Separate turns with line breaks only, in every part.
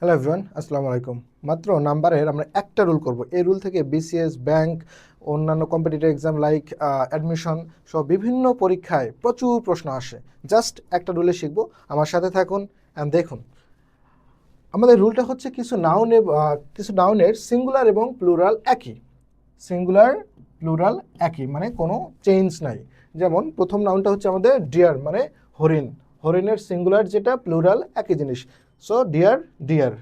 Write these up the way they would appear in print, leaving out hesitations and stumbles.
Hello everyone, আসসালামু আলাইকুম। মাত্র নাম্বারের আমরা একটা রুল করব। এই রুল থেকে বিসিএস, ব্যাংক, অন্যান্য কম্পিটিটিভ এক্সাম লাইক অ্যাডমিশন সহ বিভিন্ন পরীক্ষায় প্রচুর প্রশ্ন আসে। জাস্ট একটা রুলে শিখব। আমার সাথে থাকুন অ্যান্ড দেখুন। আমাদের রুলটা হচ্ছে কিছু নাউনের সিঙ্গুলার এবং প্লুরাল একই। সিঙ্গুলার প্লুরাল একই, মানে কোনো চেঞ্জ নাই। যেমন প্রথম নাউনটা হচ্ছে আমাদের ডিয়ার, মানে হরিণ। হরিণের সিঙ্গুলার যেটা, প্লুরাল একই জিনিস। So deer, deer.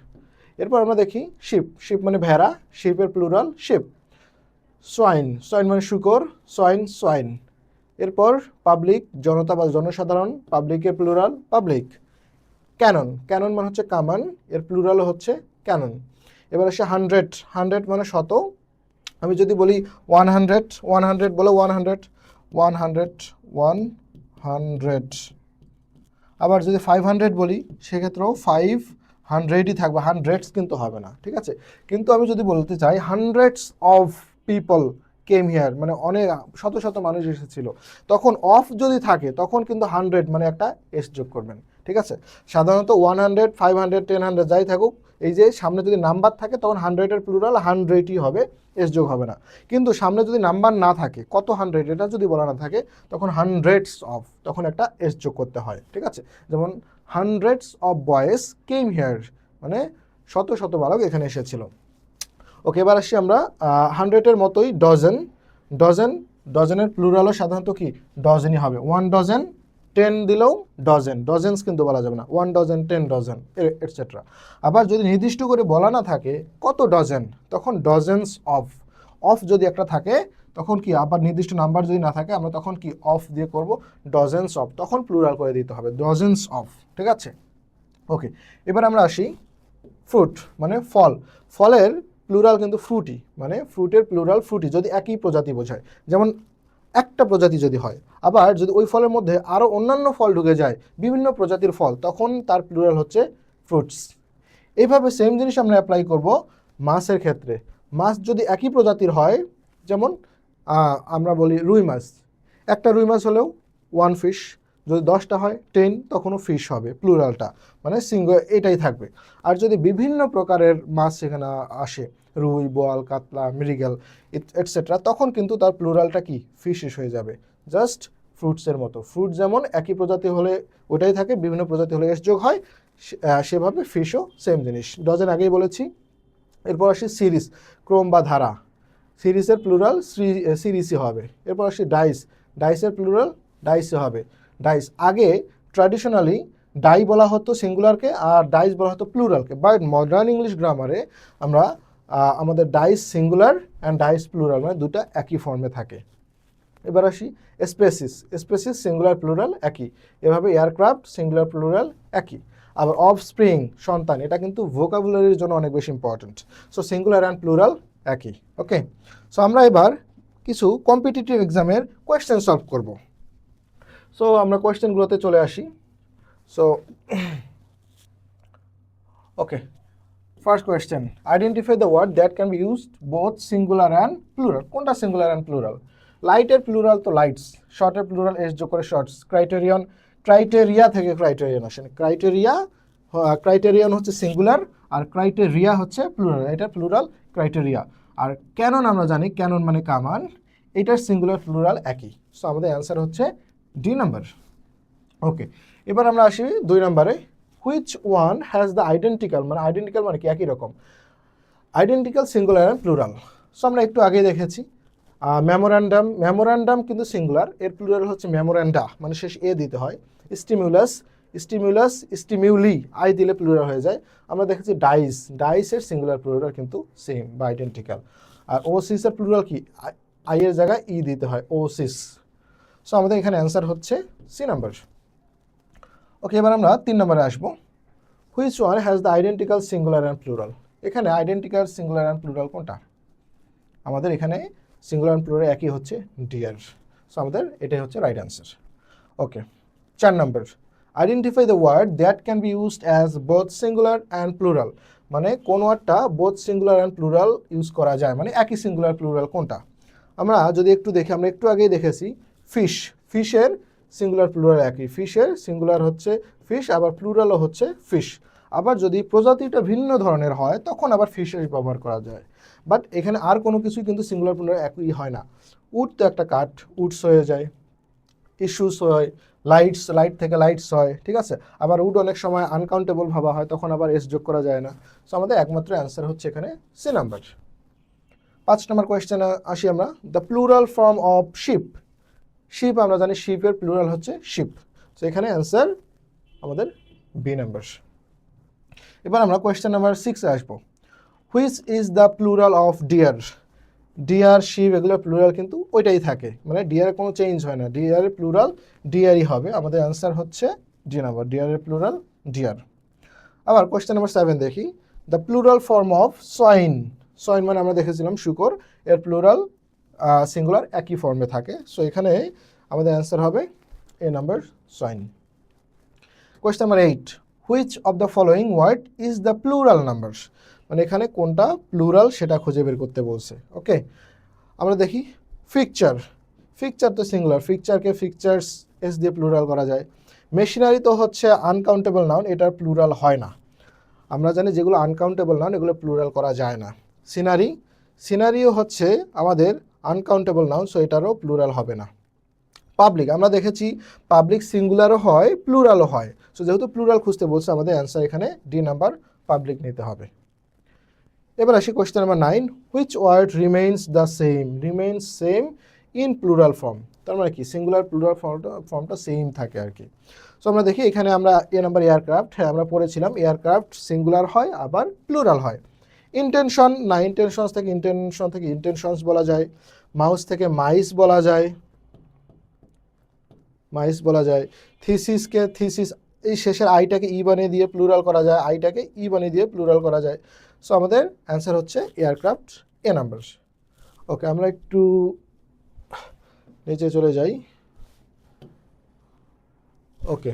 এরপর আমরা দেখি শিপ। শিপ মানে ভেড়া, শিপের প্লুরাল শিপ। সোয়াইন, সোয়াইন মানে শুকর, সোয়াইন, সোয়াইন। এরপর পাবলিক, জনতা বা জনসাধারণ, পাবলিকের প্লুরাল পাবলিক। ক্যানন, ক্যানন মানে হচ্ছে কামান, এর প্লুরাল হচ্ছে ক্যানন। এবার আসে হান্ড্রেড। হান্ড্রেড মানে শত। আমি যদি বলি 100, 100 বলো 100, 100, 100। আবার যদি 500 বলি সেক্ষেত্রেও 500ই থাকবে, হান্ড্রেডস কিন্তু হবে না, ঠিক আছে। কিন্তু আমি যদি বলতে চাই hundreds of people came here, মানে অনেক শত শত মানুষ এসেছিল, তখন অফ যদি থাকে তখন কিন্তু 100 মানে একটা এস যোগ করবেন, ঠিক আছে। সাধারণত 100, 500, 1000 যাই থাকুক, এই যে সামনে যদি নাম্বার থাকে তখন 100-এর প্লুরাল 100ই হবে, এস যোগ হবে না। কিন্তু সামনে যদি নাম্বার না থাকে, কত 100 এটা যদি বলা না থাকে, তখন হান্ড্রেডস অফ, তখন একটা এস যোগ করতে হয়, ঠিক আছে। যেমন hundreds of boys came here, মানে শত শত বালক এখানে এসেছিল। ওকে, এবার আসি আমরা 100-এর মতোই ডজন। ডজন, ডজনের প্লুরালও সাধারণত কি ডজনই হবে। 1 ডজন, 10 দিলেও ডজন, ডজেন্স কিন্তু বলা যাবে না। 1 ডজন, 10 ডজন, এটসেট্রা। আবার যদি নির্দিষ্ট করে বলা না থাকে কত ডজন, তখন ডজেন্স অফ। অফ যদি একটা থাকে তখন কি, আবার নির্দিষ্ট নাম্বার যদি না থাকে আমরা তখন কি অফ দিয়ে করব, ডজেন্স অফ, তখন প্লুরাল করে দিতে হবে, ডজেন্স অফ, ঠিক আছে। ওকে, এবার আমরা আসি ফ্রুট, মানে ফল। ফলের প্লুরাল কিন্তু ফ্রুটি, মানে ফ্রুটের প্লুরাল ফ্রুটি যদি একই প্রজাতি বোঝায়। যেমন একটা প্রজাতি যদি হয়, আবার যদি ওই ফলের মধ্যে আরও অন্যান্য ফল ঢুকে যায়, বিভিন্ন প্রজাতির ফল, তখন তার প্লুরাল হচ্ছে ফ্রুটস। এইভাবে সেম জিনিস আমরা অ্যাপ্লাই করব মাছের ক্ষেত্রে। মাছ যদি একই প্রজাতির হয়, যেমন আমরা বলি রুই মাছ, একটা রুই মাছ হলেও 1 ফিশ। যদি 10টা হয় 10, তখনও ফিশ হবে প্লুরালটা, মানে সিঙ্গুলার এটাই থাকবে। আর যদি বিভিন্ন প্রকারের মাছ সেখানে আসে, রুই, বোয়াল, কাতলা, মৃগেল, এটসেট্রা, তখন কিন্তু তার প্লুরালটা কি ফিশিস হয়ে যাবে। জাস্ট ফ্রুটসের মতো, ফ্রুট যেমন একই প্রজাতি হলে ওটাই থাকে, বিভিন্ন প্রজাতি হলে এস যোগ হয়, সেভাবে ফিশও সেম জিনিস, ডজন আগেই বলেছি। এরপর আসি সিরিজ, ক্রম বা ধারা। সিরিজের প্লুরাল সিরিজই হবে। এরপর আসি ডাইস, ডাইসের প্লুরাল ডাইসই হবে, ডাইস। আগে ট্র্যাডিশনালি ডাই বলা হতো সিঙ্গুলারকে আর ডাইস বলা হতো প্লুরালকে, বাট মডার্ন ইংলিশ গ্রামারে আমরা আমাদের dice singular and dice plural, মানে দুটো একই ফর্মে থাকে। এবার আসি স্পেসিস। স্পেসিস সিঙ্গুলার প্লুরাল একই, এভাবে এয়ারক্রাফট সিঙ্গুলার প্লুরাল একই। আবার অফ স্প্রিং, সন্তান, এটা কিন্তু ভোকাবুলারির জন্য অনেক বেশি important. So singular and plural একই। ওকে, সো আমরা এবার কিছু কম্পিটিটিভ এক্সামের কোয়েশ্চেন সলভ করব। সো আমরা কোয়েশ্চেনগুলোতে চলে আসি। So okay, first question, identify the word that can be used both singular and plural. কোনটা সিঙ্গুলার অ্যান্ড প্লুরাল? লাইটের প্লুরাল তো লাইটস, শর্টের প্লুরাল এস যোগ করে শর্টস। ক্রাইটেরিয়ন, ক্রাইটেরিয়া থেকে ক্রাইটেরিয়ন আসেন। ক্রাইটেরিয়া, ক্রাইটেরিয়ন হচ্ছে সিঙ্গুলার আর ক্রাইটেরিয়া হচ্ছে প্লুরাল, এটা প্লুরাল ক্রাইটেরিয়া। আর ক্যানন আমরা জানি, ক্যানন মানে কামান, এটার সিঙ্গুলার প্লুরাল একই। সো আমাদের অ্যান্সার হচ্ছে ডি নাম্বার। ওকে, এবার আমরা আসি 2 নম্বরে। Which one has the identical, মানে আইডেন্টিক্যাল মানে কি একই রকম, identical singular and plural. So আমরা একটু আগে দেখেছি মেমোরান্ডাম, মেমোরান্ডাম কিন্তু সিঙ্গুলার, এর প্লুরাল হচ্ছে মেমোরান্ডা, মানে শেষ এ দিতে হয়। স্টিমুলাস, স্টিমুলাস, স্টিমিউলি, আই দিলে প্লুরাল হয়ে যায়। আমরা দেখেছি ডাইস, ডাইসের সিঙ্গুলার প্লুরাল কিন্তু সেম বা আইডেন্টিক্যাল। আর ওসিসের প্লুরাল কি, আই এর জায়গায় ই দিতে হয়, ওসিস। সো আমাদের এখানে অ্যান্সার হচ্ছে সি নাম্বার। ওকে, এবার আমরা 3 নম্বরে আসবো। Which one has the identical singular and plural. এখানে আইডেন্টিক্যাল সিঙ্গুলার অ্যান্ড প্লুরাল কোনটা? আমাদের এখানে সিঙ্গুলার অ্যান্ড প্লুরাল একই হচ্ছে, ডিয়ার। সো আমাদের এটাই হচ্ছে রাইট অ্যান্সার। ওকে, 4 নম্বর, identify the word that can be used as both singular and plural. মানে কোন ওয়ার্ডটা both singular and plural use করা যায়, মানে একই সিঙ্গুলার প্লুরাল কোনটা। আমরা যদি একটু দেখি, আমরা একটু আগেই দেখেছি ফিশ, ফিশের সিঙ্গুলার প্লুরাল একই, ফিশের সিঙ্গুলার হচ্ছে ফিশ, আবার প্লুরালও হচ্ছে ফিশ। আবার যদি প্রজাতিটা ভিন্ন ধরনের হয় তখন আবার ফিশারি ব্যবহার করা যায়। বাট এখানে আর কোনো কিছুই কিন্তু সিঙ্গুলার প্লুরাল একই হয় না। উড তো একটা কাঠ, উডস হয়ে যায়, ইস্যুস হয়, লাইট থেকে লাইটস হয়, ঠিক আছে। আবার উড অনেক সময় আনকাউন্টেবল ভাবা হয়, তখন আবার এস যোগ করা যায় না। সো আমাদের একমাত্র অ্যান্সার হচ্ছে এখানে সি নাম্বার। 5 নম্বর কোয়েশ্চেনে আসি আমরা। The plural form of sheep. Sheep আমরা জানি শিপের প্লুরাল হচ্ছে শিপ। সো এখানে অ্যান্সার আমাদের বি নাম্বার। এবার আমরা কোয়েশ্চেন নাম্বার 6-এ আসবো। Which is the plural of deer. Deer, sheep এগুলোর প্লুরাল কিন্তু ওইটাই থাকে, মানে ডিয়ারের কোনো চেঞ্জ হয় না, ডিয়ারের প্লুরাল ডিয়ারই হবে। আমাদের অ্যান্সার হচ্ছে ডি নাম্বার, ডিয়ারের প্লুরাল ডিয়ার। আবার কোয়েশ্চেন নাম্বার 7 দেখি। The plural form of swine. Swine মানে আমরা দেখেছিলাম শূকর, এর প্লুরাল সিঙ্গুলার একই ফর্মে থাকে। সো এখানে আমাদের অ্যান্সার হবে A number, swine. Question number 8, which of the following word is the plural number. মানে এখানে কোনটা প্লুরাল সেটা খুঁজে বের করতে বলছে। ওকে, আমরা দেখি ফিকচার। ফিকচার তো সিঙ্গুলার, ফিকচারকে ফিকচার্স এস দিয়ে প্লুরাল করা যায়। মেশিনারি তো হচ্ছে আনকাউন্টেবল নাউন, এটার প্লুরাল হয় না। আমরা জানি যেগুলো আনকাউন্টেবল নাউন এগুলো প্লুরাল করা যায় না। সিনারি, সিনারিও হচ্ছে আমাদের আনকাউন্টেবল নাউন, সো এটারও প্লুরাল হবে না। পাবলিক, আমরা দেখেছি পাবলিক সিঙ্গুলারও হয় প্লুরালও হয়। সো যেহেতু প্লুরাল খুঁজতে বলছে আমাদের অ্যান্সার এখানে ডি নাম্বার, পাবলিক নিতে হবে। এবার আসি question number 9, which word remains the same. Remains same in plural form, তার মানে কি সিঙ্গুলার প্লুরাল ফর্মটা সেম থাকে আর কি। সো আমরা দেখি এখানে আমরা এ নাম্বার এয়ারক্রাফট, হ্যাঁ আমরা পড়েছিলাম এয়ারক্রাফট সিঙ্গুলার হয় আবার প্লুরাল হয়। ইন্টেনশন না, ইন্টেনশনস থেকে ইন্টেনশনস বলা যায়। মাউস থেকে মাইস বলা যায়, মাইস বলা যায়। থিসিসকে থিসিস, এই শেষের আইটাকে ই বানিয়ে দিয়ে প্লুরাল করা যায়, আইটাকে ই বানিয়ে দিয়ে প্লুরাল করা যায়। সো আমাদের অ্যান্সার হচ্ছে এয়ারক্রাফট, এ নাম্বার। ওকে, আমরা একটু নিচে চলে যাই। ওকে,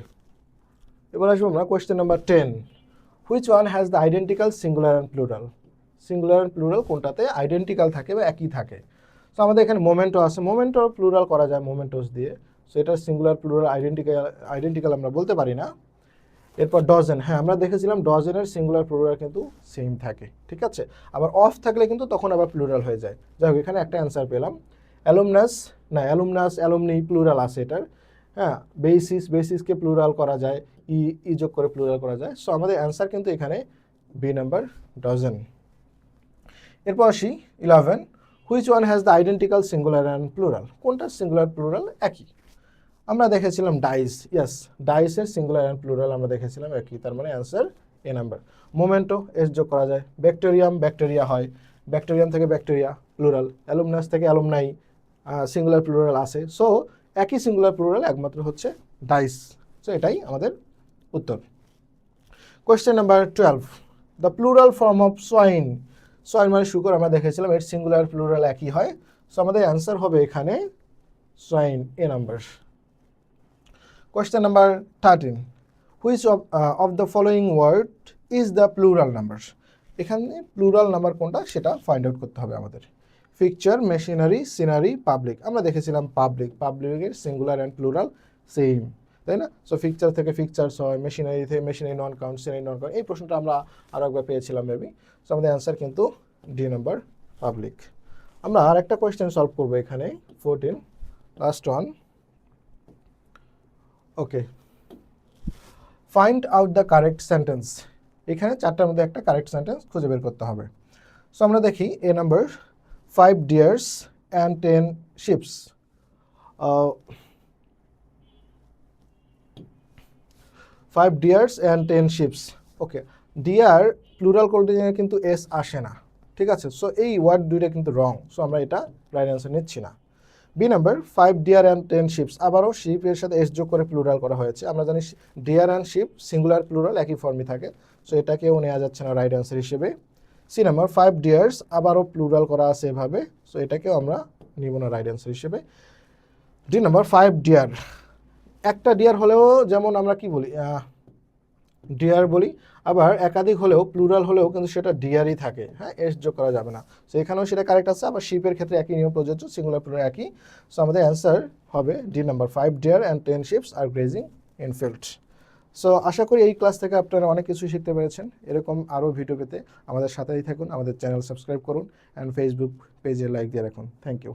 এবার আসবো আমরা question number 10, which one has the identical singular and plural. Singular and plural কোনটাতে আইডেন্টিক্যাল থাকে বা একই থাকে। সো আমাদের এখানে মোমেন্টো আছে, মোমেন্টো প্লুরাল করা যায় মোমেন্টোস দিয়ে। সো এটা সিঙ্গুলার প্লুরাল আইডেন্টিক্যাল আমরা বলতে পারি না। এরপর ডজন, হ্যাঁ আমরা দেখেছিলাম ডজনের সিঙ্গুলার প্লুরাল কিন্তু সেম থাকে, ঠিক আছে। আবার অফ থাকলে কিন্তু তখন আবার প্লুরাল হয়ে যায়। যাই হোক, এখানে একটা অ্যান্সার পেলাম। অ্যালুমনাস, না অ্যালুমনাস অ্যালুমনি প্লুরাল আছে এটার। হ্যাঁ, বেসিসকে প্লুরাল করা যায়, ই যোগ করে প্লুরাল করা যায়। সো আমাদের অ্যান্সার কিন্তু এখানে বি নাম্বার, ডজন। এরপর আসি 11, which one has the identical singular and plural. কোনটা সিঙ্গুলার প্লুরাল একই। আমরা দেখেছিলাম ডাইস, ইয়েস ডাইসের সিঙ্গুলার অ্যান্ড প্লুরাল আমরা দেখেছিলাম একই, তার মানে answer A number. Memento S যোগ করা যায়। ব্যাকটেরিয়াম ব্যাকটেরিয়া হয়, ব্যাকটেরিয়াম থেকে ব্যাকটেরিয়া প্লুরাল। অ্যালুমনাস থেকে অ্যালুমনাই সিঙ্গুলার প্লুরাল আছে। সো একই সিঙ্গুলার প্লুরাল একমাত্র হচ্ছে ডাইস। সো এটাই আমাদের উত্তর। Question number 12, the plural form of swine. Swine মানে শুকর, আমরা দেখেছিলাম এর সিঙ্গুলার প্লুরাল একই হয়। সো আমাদের অ্যান্সার হবে এখানে swine, A number. Question number 13, which of the following word is the plural number? এখানে প্লুরাল নাম্বার কোনটা সেটা ফাইন্ড আউট করতে হবে আমাদের। Picture, machinery, scenery, public. আমরা দেখেছিলাম পাবলিকের সিঙ্গুলার অ্যান্ড প্লুরাল সেম, তাই না। সো পিকচার থেকে পিকচার্স হয়, মেশিনারি থেকে machinery non count, scenery non count. এই প্রশ্নটা আমরা আরও একবার পেয়েছিলাম মেবি। সো আমাদের অ্যান্সার কিন্তু ডি নাম্বার, পাবলিক। আমরা আর একটা কোয়েশ্চেন সলভ করবো এখানে, 14, last one. Okay, find out the correct sentence. এখানে চারটার মধ্যে একটা কারেক্ট সেন্টেন্স খুঁজে বের করতে হবে। সো আমরা দেখি A number, 5 deers and 10 sheeps. 5 deers and 10 sheeps. Okay, deer plural করতে কিন্তু এস আসে না, ঠিক আছে। সো এই ওয়ার্ড দুইটা কিন্তু রং, সো আমরা এটা রাইট অ্যান্সার নিচ্ছি না। B number, 5 deer and 10 sheeps. আবারও শিপ এর সাথে এস যোগ করে প্লুরাল করা হয়েছে। আমরা জানি deer and sheep singular plural একই ফর্মে থাকে। সো এটাকেও নেওয়া যাচ্ছে না রাইট অ্যান্সার হিসেবে। সি নাম্বার, 5 ডিয়ার্স আবারও প্লুরাল করা আছে এভাবে, সো এটাকেও আমরা নিব না রাইট অ্যান্সার হিসেবে। D number, 5 deer. একটা ডিয়ার হলেও যেমন আমরা কি বলি ডিয়ার বলি, আবার একাধিক হলেও প্লুরাল হলেও কিন্তু সেটা ডিয়ারই থাকে, হ্যাঁ এস যোগ করা যাবে না। সো এখানেও সেটা কারেক্ট আছে। আবার শিপের ক্ষেত্রে একই নিয়ম প্রযোজ্য, সিঙ্গুলার প্লুরাল একই। সো আমাদের অ্যান্সার হবে D number, 5 deer and 10 sheeps are grazing in field. So আশা করি এই ক্লাস থেকে আপনারা অনেক কিছু শিখতে পেরেছেন। এরকম আরও ভিডিও পেতে আমাদের সাথেই থাকুন, আমাদের চ্যানেল সাবস্ক্রাইব করুন অ্যান্ড ফেসবুক পেজে লাইক দিয়ে রাখুন। Thank you.